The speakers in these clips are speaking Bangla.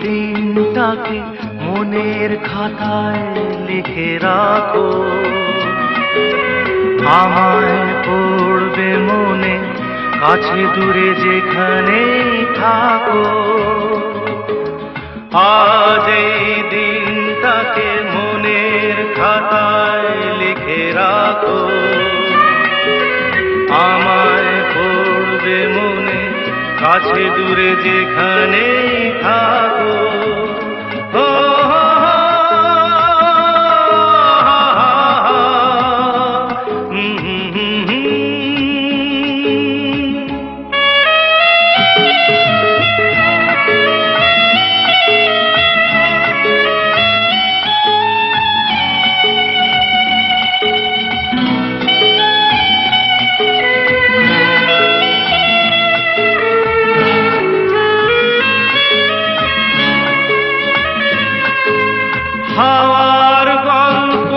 দিনটাকে মনের খাতায় লিখে রাখো, আমায় পড়বে মনে, কাছে দূরে যেখানে থাকো। আজ এই দিনটাকে মনের খাতায় লিখে রাখো, আমায় পড়বে মনে, কাছে দূরে যেখানে থাকো। হাওয়ার গল্প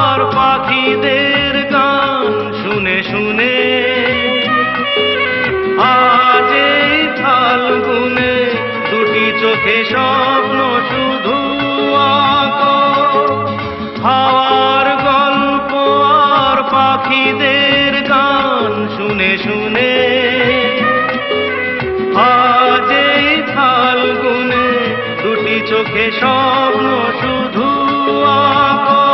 আর পাখিদের গান শুনে শুনে আজ এই ফাল্গুনে দুটি চোখে স্বপ্ন শুধু আঁকো। হাওয়ার গল্প আর পাখিদের গান শুনে শুনে আজ এই ফাল্গুনে দুটি চোখে স্বপ্ন শুধু আঁকো।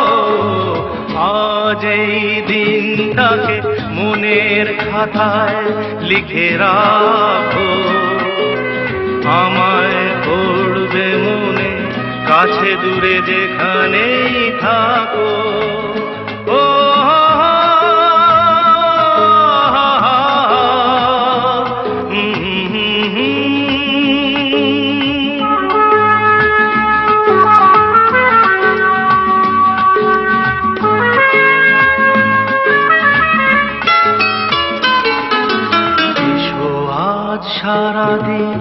আজ এই দিনটাকে মনের খাতায় লিখে রাখো, আমায় পড়বে মনে, কাছে দূরে যেখানেই থাকো। সারাদিন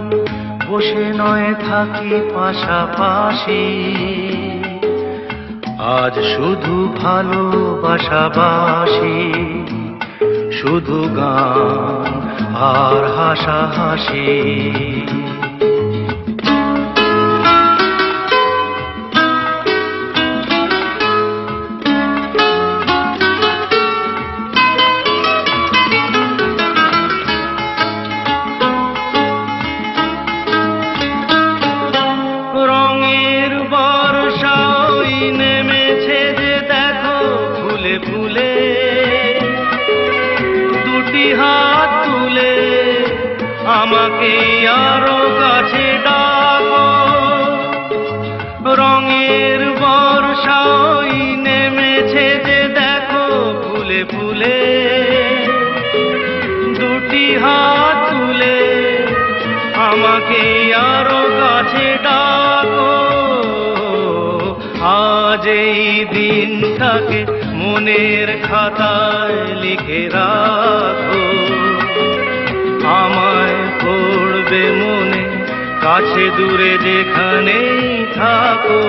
বসে নয় থাকি পাশাপাশি, আজ শুধু ভালোবাসাবাসি, শুধু গান আর হাসাহাসি। নেমেছে যে দেখো ফুলে ফুলে, দুটি হাত তুলে আমাকে আরো কাছে ডাকো। রঙের বর্ষা ওই নেমেছে যে দেখো ফুলে ফুলে, দুটি হাত তুলে আমাকে আরো কাছে ডাকো। আজ এই দিনটাকে মনের খাতায় লিখে রাখো, আমায় পড়বে মনে, কাছে দূরে যেখানেই থাকো।